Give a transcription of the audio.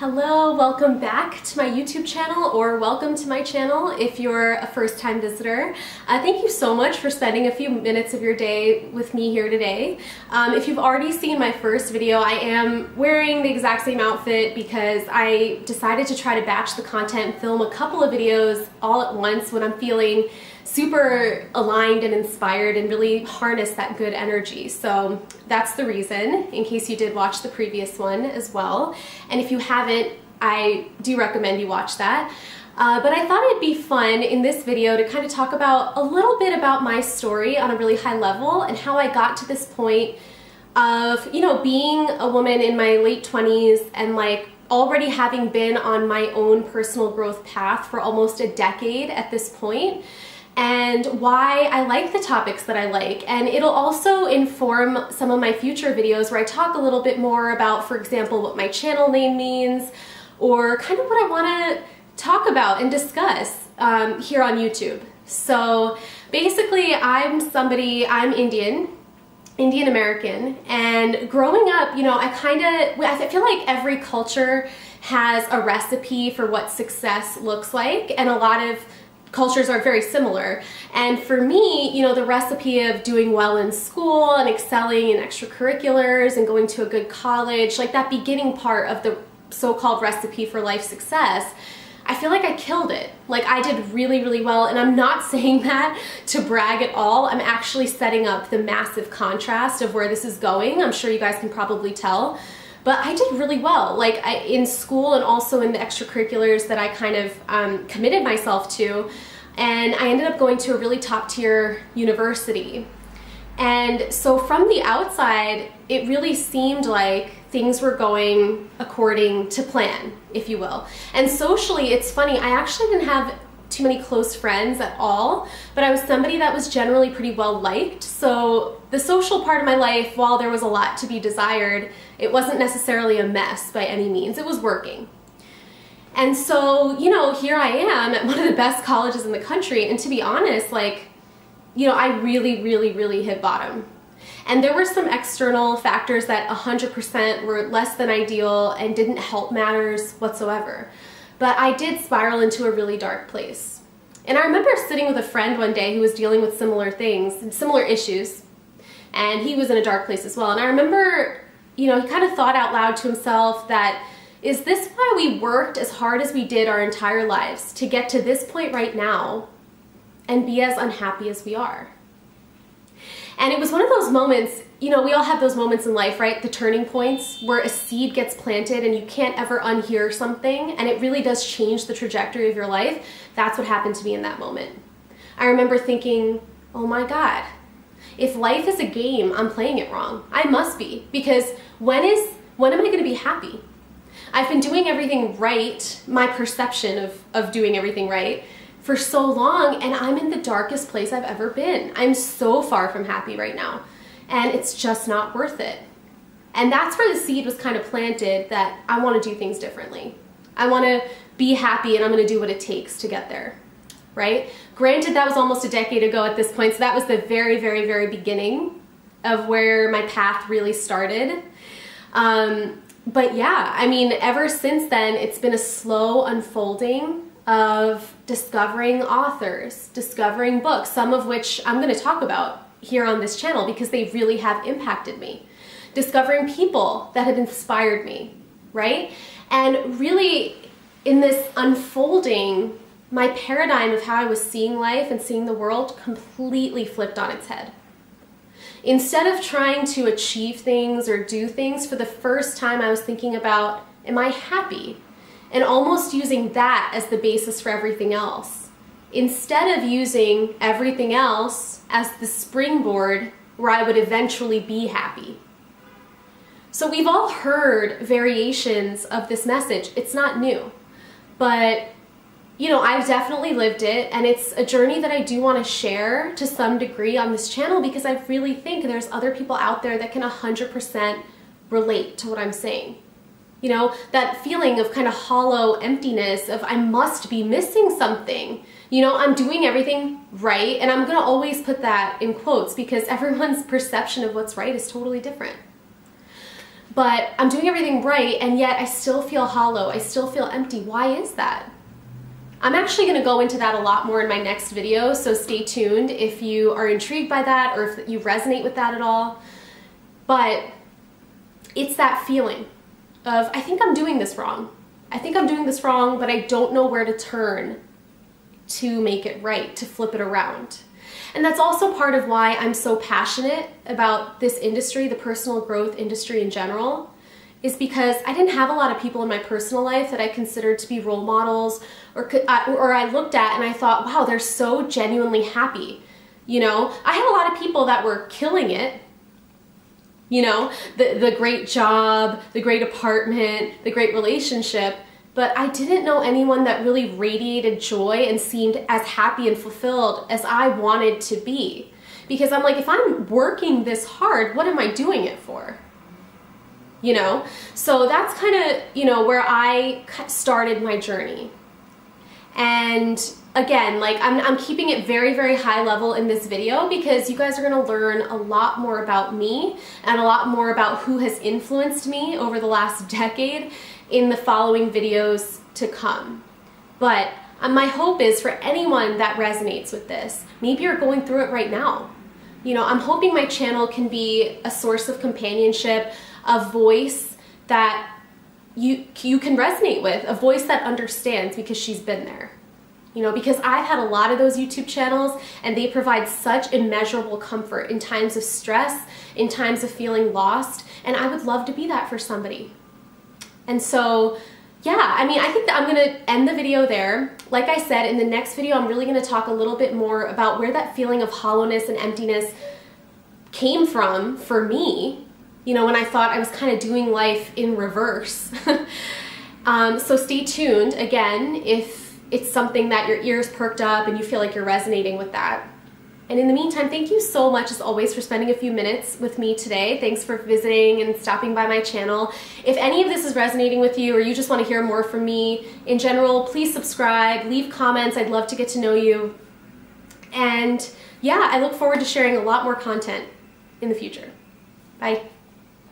Hello, welcome back to my YouTube channel, or welcome to my channel if you're a first-time visitor. Thank you so much for spending a few minutes of your day with me here today. If you've already seen my first video, I am wearing the exact same outfit because I decided to try to batch the content and film a couple of videos all at once when I'm feeling super aligned and inspired and really harness that good energy. So that's the reason, in case you did watch the previous one as well. And if you haven't, I do recommend you watch that. But I thought it'd be fun in this video to kind of talk about a little bit about my story on a really high level and how I got to this point of, being a woman in my late 20s and already having been on my own personal growth path for almost a decade at this point, and why I like the topics that I like. And it'll also inform some of my future videos where I talk a little bit more about, for example, what my channel name means, or kind of what I want to talk about and discuss here on YouTube. So basically, I'm Indian American, and growing up, I feel like every culture has a recipe for what success looks like, and a lot of cultures are very similar. And for me, the recipe of doing well in school and excelling in extracurriculars and going to a good college, like that beginning part of the so-called recipe for life success, I feel like I killed it. Like I did really, really well. And I'm not saying that to brag at all. I'm actually setting up the massive contrast of where this is going. I'm sure you guys can probably tell. But I did really well, in school and also in the extracurriculars that I kind of committed myself to. And I ended up going to a really top tier university. And so from the outside, it really seemed like things were going according to plan, if you will. And socially, it's funny, I actually didn't have too many close friends at all, but I was somebody that was generally pretty well liked. So the social part of my life, while there was a lot to be desired, it wasn't necessarily a mess by any means. It was working. And so, here I am at one of the best colleges in the country. And to be honest, I really, really, really hit bottom. And there were some external factors that 100% were less than ideal and didn't help matters whatsoever. But I did spiral into a really dark place. And I remember sitting with a friend one day who was dealing with similar things, similar issues, and he was in a dark place as well. And I remember, he kind of thought out loud to himself that, is this why we worked as hard as we did our entire lives to get to this point right now and be as unhappy as we are? And it was one of those moments, we all have those moments in life, right? The turning points where a seed gets planted and you can't ever unhear something, and it really does change the trajectory of your life. That's what happened to me in that moment. I remember thinking, oh my God, if life is a game, I'm playing it wrong. I must be, because when am I going to be happy? I've been doing everything right, my perception of doing everything right, for so long, and I'm in the darkest place I've ever been. I'm so far from happy right now, and it's just not worth it. And that's where the seed was kind of planted, that I want to do things differently. I want to be happy, and I'm going to do what it takes to get there, right? Granted, that was almost a decade ago at this point, so that was the very, very, very beginning of where my path really started. But yeah, ever since then, it's been a slow unfolding of discovering authors, discovering books, some of which I'm going to talk about here on this channel because they really have impacted me. Discovering people that have inspired me, right? And really, in this unfolding, my paradigm of how I was seeing life and seeing the world completely flipped on its head. Instead of trying to achieve things or do things, for the first time I was thinking about, am I happy? And almost using that as the basis for everything else, instead of using everything else as the springboard where I would eventually be happy. So we've all heard variations of this message. It's not new, but I've definitely lived it, and it's a journey that I do want to share to some degree on this channel because I really think there's other people out there that can 100% relate to what I'm saying. That feeling of kind of hollow emptiness of I must be missing something. I'm doing everything right, and I'm going to always put that in quotes because everyone's perception of what's right is totally different. but I'm doing everything right, and yet I still feel hollow. I still feel empty. Why is that? I'm actually going to go into that a lot more in my next video, so stay tuned if you are intrigued by that or if you resonate with that at all. But it's that feeling of, I think I'm doing this wrong. I think I'm doing this wrong, but I don't know where to turn to make it right, to flip it around. And that's also part of why I'm so passionate about this industry, the personal growth industry in general, is because I didn't have a lot of people in my personal life that I considered to be role models or I looked at and I thought, wow, they're so genuinely happy. You know, I had a lot of people that were killing it, you know, the great job, the great apartment, the great relationship, but I didn't know anyone that really radiated joy and seemed as happy and fulfilled as I wanted to be. Because I'm like, if I'm working this hard, what am I doing it for? You know, so that's kind of, you know, where I started my journey. And again, like I'm keeping it very, very high level in this video because you guys are going to learn a lot more about me and a lot more about who has influenced me over the last decade in the following videos to come. But my hope is for anyone that resonates with this, maybe you're going through it right now. You know, I'm hoping my channel can be a source of companionship, a voice that you can resonate with, a voice that understands because she's been there. You know, because I've had a lot of those YouTube channels and they provide such immeasurable comfort in times of stress, in times of feeling lost, and I would love to be that for somebody. And so, yeah, I mean, I think that I'm going to end the video there. Like I said, in the next video, I'm really going to talk a little bit more about where that feeling of hollowness and emptiness came from for me, you know, when I thought I was kind of doing life in reverse. So stay tuned, again, if it's something that your ears perked up and you feel like you're resonating with that. And in the meantime, thank you so much, as always, for spending a few minutes with me today. Thanks for visiting and stopping by my channel. If any of this is resonating with you or you just want to hear more from me in general, please subscribe, leave comments. I'd love to get to know you. And yeah, I look forward to sharing a lot more content in the future. Bye.